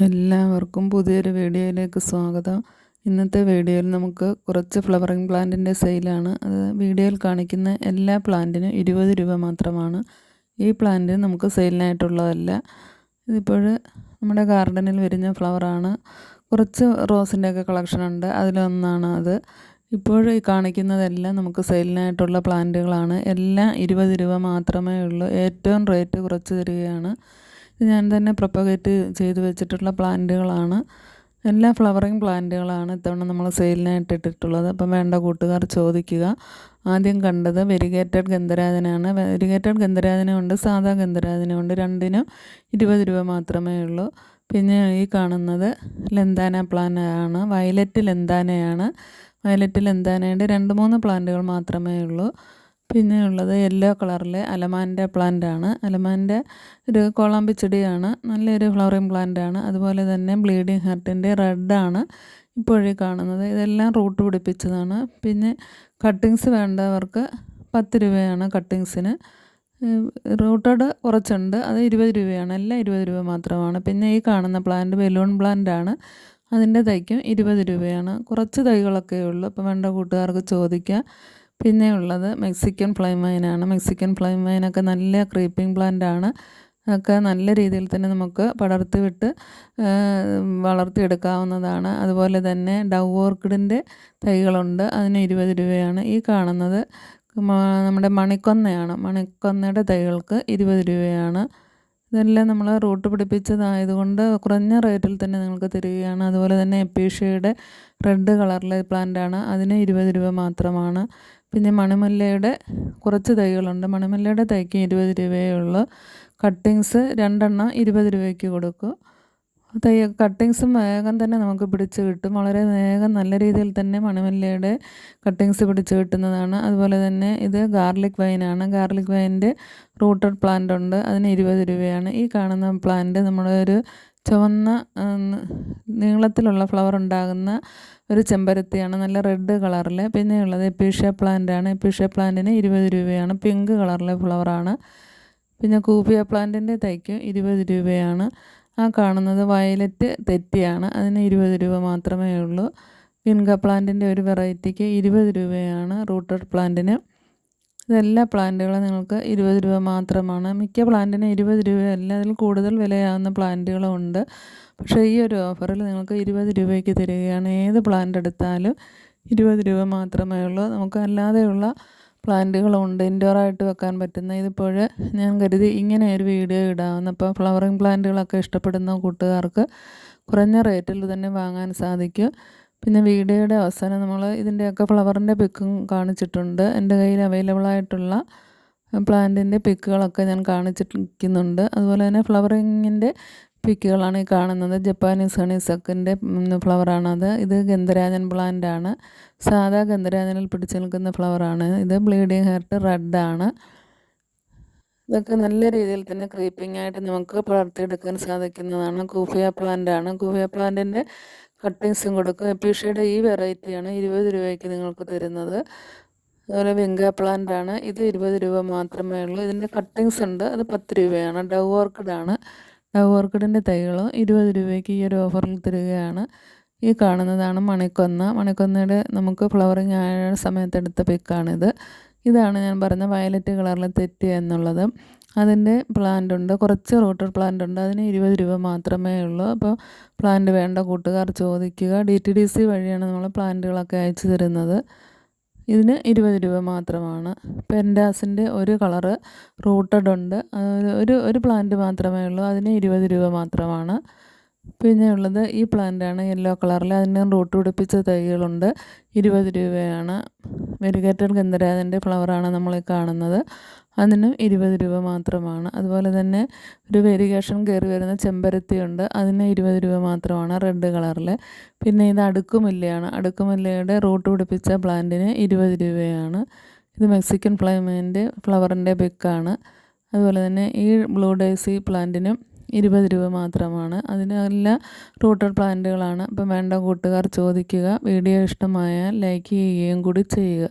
എല്ലാവർക്കും പുതിയൊരു വീഡിയോയിലേക്ക് സ്വാഗതം. ഇന്നത്തെ വീഡിയോയിൽ നമുക്ക് കുറച്ച് ഫ്ലവറിങ് പ്ലാന്റിൻ്റെ സെയിലാണ്. അത് വീഡിയോയിൽ കാണിക്കുന്ന എല്ലാ പ്ലാന്റിനും 20 രൂപ മാത്രമാണ്. ഈ പ്ലാന്റ് നമുക്ക് സെയിലിനായിട്ടുള്ളതല്ല. ഇതിപ്പോൾ നമ്മുടെ ഗാർഡനിൽ വിരിഞ്ഞ ഫ്ലവറാണ്. കുറച്ച് റോസിൻ്റെയൊക്കെ കളക്ഷൻ ഉണ്ട്, അതിലൊന്നാണ് അത്. ഇപ്പോൾ ഈ കാണിക്കുന്നതെല്ലാം നമുക്ക് സെയിലിനായിട്ടുള്ള പ്ലാന്റുകളാണ്. എല്ലാം 20 രൂപ മാത്രമേ ഉള്ളൂ. ഏറ്റവും റേറ്റ് കുറച്ച് തരികയാണ്. ഞാൻ തന്നെ പ്രൊപ്പഗേറ്റ് ചെയ്ത് വെച്ചിട്ടുള്ള പ്ലാന്റുകളാണ്. എല്ലാ ഫ്ലവറിങ് പ്ലാന്റുകളാണ് ഇത്തവണ നമ്മൾ സെയിലിനായിട്ട് ഇട്ടിട്ടുള്ളത്. അപ്പം വേണ്ട കൂട്ടുകാർ ചോദിക്കുക. ആദ്യം കണ്ടത് വെരിഗേറ്റഡ് ഗന്ധരാജനാണ്. വെരിഗേറ്റഡ് ഗന്ധരാജനുമുണ്ട്, സാധാ ഗന്ധരാജനുമുണ്ട്. രണ്ടിനും 20 രൂപ മാത്രമേ ഉള്ളൂ. പിന്നെ ഈ കാണുന്നത് ലെന്താന പ്ലാന്റാണ്. വയലറ്റ് ലെന്താനയാണ്. വയലറ്റ് ലെന്താനയുടെ 2-3 പ്ലാന്റുകൾ മാത്രമേ ഉള്ളൂ. പിന്നെ ഉള്ളത് യെല്ലോ കളറിലെ അലമാൻ്റെ പ്ലാന്റാണ്. അലമാൻ്റെ ഒരു കോളാമ്പി ചെടിയാണ്. നല്ലൊരു ഫ്ലവറിങ് പ്ലാന്റാണ്. അതുപോലെ തന്നെ ബ്ലീഡിങ് ഹാർട്ടിൻ്റെ റെഡാണ് ഇപ്പോഴീ കാണുന്നത്. ഇതെല്ലാം റൂട്ട് പിടിപ്പിച്ചതാണ്. പിന്നെ കട്ടിങ്സ് വേണ്ടവർക്ക് 10 രൂപയാണ് കട്ടിങ്സിന്. റൂട്ടഡ് കുറച്ചുണ്ട്, അത് 20 രൂപയാണ്. എല്ലാം 20 രൂപ മാത്രമാണ്. പിന്നെ ഈ കാണുന്ന പ്ലാന്റ് ബലൂൺ പ്ലാന്റാണ്. അതിൻ്റെ തൈക്കും 20 രൂപയാണ്. കുറച്ച് തൈകളൊക്കെ ഉള്ളൂ. അപ്പോൾ വേണ്ട കൂട്ടുകാർക്ക് ചോദിക്കാം. പിന്നെ ഉള്ളത് മെക്സിക്കൻ ഫ്ലൈ വൈനാണ്. മെക്സിക്കൻ ഫ്ലൈ വൈനൊക്കെ നല്ല ക്രീപ്പിംഗ് പ്ലാന്റാണ്. ഒക്കെ നല്ല രീതിയിൽ തന്നെ നമുക്ക് പടർത്തി വിട്ട് വളർത്തിയെടുക്കാവുന്നതാണ്. അതുപോലെ തന്നെ ഡവ് ഓർക്കിഡിൻ്റെ തൈകളുണ്ട്, അതിന് 20 രൂപയാണ്. ഈ കാണുന്നത് നമ്മുടെ മണിക്കൊന്നയാണ്. മണിക്കൊന്നയുടെ തൈകൾക്ക് 20 രൂപയാണ്. ഇതെല്ലാം നമ്മൾ റൂട്ട് പിടിപ്പിച്ചതായതുകൊണ്ട് കുറഞ്ഞ റേറ്റിൽ തന്നെ നിങ്ങൾക്ക് തരികയാണ്. അതുപോലെ തന്നെ എപ്പീഷ്യയുടെ റെഡ് കളറിലെ പ്ലാന്റാണ്, അതിന് 20 രൂപ മാത്രമാണ്. പിന്നെ മണിമുല്ലയുടെ കുറച്ച് തൈകളുണ്ട്. മണിമുല്ലയുടെ തൈക്ക് 20 രൂപയേ ഉള്ളൂ. കട്ടിങ്സ് 2 എണ്ണം 20 രൂപയ്ക്ക് കൊടുക്കും. കട്ടിങ്സും വേഗം തന്നെ നമുക്ക് പിടിച്ച് കിട്ടും. വളരെ വേഗം നല്ല രീതിയിൽ തന്നെ മണിമുല്ലയുടെ കട്ടിങ്സ് പിടിച്ച് കിട്ടുന്നതാണ്. അതുപോലെ തന്നെ ഇത് ഗാർലിക് വൈനാണ്. ഗാർലിക് വൈൻ്റെ റൂട്ടഡ് പ്ലാന്റ് ഉണ്ട്, അതിന് 20 രൂപയാണ്. ഈ കാണുന്ന പ്ലാന്റ് നമ്മുടെ ഒരു ചുവന്ന നീളത്തിലുള്ള ഫ്ലവർ ഉണ്ടാകുന്ന ഒരു ചെമ്പരത്തിയാണ്, നല്ല റെഡ് കളറിൽ. പിന്നെയുള്ളത് എപ്പീഷ്യ പ്ലാന്റാണ്. എപ്പീഷ്യ പ്ലാന്റിന് 20 രൂപയാണ്. പിങ്ക് കളറിലെ ഫ്ലവറാണ്. പിന്നെ കൂപ്പിയ പ്ലാന്റിൻ്റെ തൈക്ക് 20 രൂപയാണ്. ആ കാണുന്നത് വയലറ്റ് തെറ്റിയാണ്, അതിന് 20 രൂപ മാത്രമേ ഉള്ളൂ. വിൻഗ പ്ലാന്റിൻ്റെ ഒരു വെറൈറ്റിക്ക് 20 രൂപയാണ് റൂട്ടഡ് പ്ലാന്റിന്. ഇതെല്ലാ പ്ലാന്റുകളും നിങ്ങൾക്ക് 20 രൂപ മാത്രമാണ്. മിക്ക പ്ലാന്റിന് 20 രൂപയല്ല, അതിൽ കൂടുതൽ വിലയാകുന്ന പ്ലാന്റുകളും ഉണ്ട്. പക്ഷേ ഈ ഒരു ഓഫറിൽ നിങ്ങൾക്ക് 20 രൂപയ്ക്ക് തരികയാണ്. ഏത് പ്ലാന്റ് എടുത്താലും 20 രൂപ മാത്രമേ ഉള്ളൂ. നമുക്ക് അല്ലാതെയുള്ള പ്ലാന്റുകളുണ്ട്, ഇൻഡോറായിട്ട് വെക്കാൻ പറ്റുന്ന. ഇതിപ്പോൾ ഞാൻ കരുതി ഇങ്ങനെ ഒരു വീഡിയോ ഇടാമെന്ന്. അപ്പോൾ ഫ്ലവറിങ് പ്ലാന്റുകളൊക്കെ ഇഷ്ടപ്പെടുന്ന കൂട്ടുകാർക്ക് കുറഞ്ഞ റേറ്റിൽ തന്നെ വാങ്ങാൻ സാധിക്കും. പിന്നെ വീഡിയോയുടെ അവസാനം നമ്മൾ ഇതിൻ്റെയൊക്കെ ഫ്ലവറിൻ്റെ പിക്കും കാണിച്ചിട്ടുണ്ട്. എൻ്റെ കയ്യിൽ അവൈലബിളായിട്ടുള്ള പ്ലാന്റിൻ്റെ പിക്കുകളൊക്കെ ഞാൻ കാണിച്ചിരിക്കുന്നുണ്ട്. അതുപോലെ തന്നെ ഫ്ലവറിങ്ങിൻ്റെ പിക്കുകളാണ് ഈ കാണുന്നത്. ജപ്പാനീസ് ഹണിസക്കിൻ്റെ ഫ്ലവറാണത്. ഇത് ഗന്ധരാജൻ പ്ലാന്റാണ്. സാധാ ഗന്ധരാജനിൽ പിടിച്ചു നിൽക്കുന്ന ഫ്ലവറാണ് ഇത്. ബ്ലീഡിങ് ഹാർട്ട് റെഡാണ്. ഇതൊക്കെ നല്ല രീതിയിൽ തന്നെ ക്രീപ്പിംഗ് ആയിട്ട് നമുക്ക് വളർത്തിയെടുക്കാൻ സാധിക്കുന്നതാണ്. കൂഫിയ പ്ലാന്റാണ്. കൂഫിയ പ്ലാന്റിൻ്റെ കട്ടിങ്സും കൊടുക്കും. എപ്പീഷ്യയുടെ ഈ വെറൈറ്റിയാണ് 20 രൂപയ്ക്ക് നിങ്ങൾക്ക് തരുന്നത്. അതുപോലെ വിങ്ക പ്ലാന്റാണ്. ഇത് 20 രൂപ മാത്രമേ ഉള്ളൂ. ഇതിൻ്റെ കട്ടിങ്സ് ഉണ്ട്, അത് 10 രൂപയാണ്. ഡവ് ഓർക്കിഡാണ്. ഡവ് ഓർക്കിഡിൻ്റെ തൈകളും 20 രൂപയ്ക്ക് ഈ ഒരു ഓഫറിൽ തരികയാണ്. ഈ കാണുന്നതാണ് മണിക്കൊന്ന. മണിക്കൊന്നയുടെ നമുക്ക് ഫ്ലവറിങ് ആയ സമയത്തെടുത്ത പിക്കാണിത്. ഇതാണ് ഞാൻ പറഞ്ഞ വയലറ്റ് കളറിൽ തെറ്റി എന്നുള്ളത്. അതിൻ്റെ പ്ലാന്റ് ഉണ്ട്, കുറച്ച് റൂട്ടഡ് പ്ലാന്റ് ഉണ്ട്, അതിന് 20 രൂപ മാത്രമേ ഉള്ളൂ. അപ്പോൾ പ്ലാന്റ് വേണ്ട കൂട്ടുകാർ ചോദിക്കുക. DTDC വഴിയാണ് നമ്മൾ പ്ലാന്റുകളൊക്കെ അയച്ചു തരുന്നത്. ഇതിന് 20 രൂപ മാത്രമാണ്. പെൻഡാസിൻ്റെ ഒരു കളറ് റൂട്ടഡ് ഉണ്ട്, ഒരു പ്ലാന്റ് മാത്രമേ ഉള്ളൂ, അതിന് 20 രൂപ മാത്രമാണ്. പിന്നെ ഉള്ളത് ഈ പ്ലാന്റാണ് യെല്ലോ കളറിൽ, അതിന് റൂട്ട് പിടിപ്പിച്ച തൈകളുണ്ട്, 20 രൂപയാണ്. വെരിഗേറ്റഡ് ഗന്ധരാജൻ്റെ ഫ്ലവറാണ് നമ്മൾ കാണുന്നത്, അതിന് 20 രൂപ മാത്രമാണ്. അതുപോലെ തന്നെ ഒരു വെരിഗേഷൻ കയറി വരുന്ന ചെമ്പരത്തിയുണ്ട്, അതിന് 20 രൂപ മാത്രമാണ് റെഡ് കളറിൽ. പിന്നെ ഇത് അടുക്കുമുല്ലയാണ്. അടുക്കുമുല്ലയുടെ റൂട്ട് പിടിപ്പിച്ച പ്ലാന്റിന് 20 രൂപയാണ്. ഇത് മെക്സിക്കൻ ഫ്ലവറിൻ്റെ പിക്കാണ്. അതുപോലെ തന്നെ ഈ ബ്ലൂ ഡേസി പ്ലാന്റിനും 20 രൂപ മാത്രമാണ്. അതിനെല്ലാം റൂട്ടഡ് പ്ലാന്റുകളാണ്. അപ്പം വേണ്ട കൂട്ടുകാർ ചോദിക്കുക. വീഡിയോ ഇഷ്ടമായാൽ ലൈക്ക് ചെയ്യുകയും കൂടി ചെയ്യുക.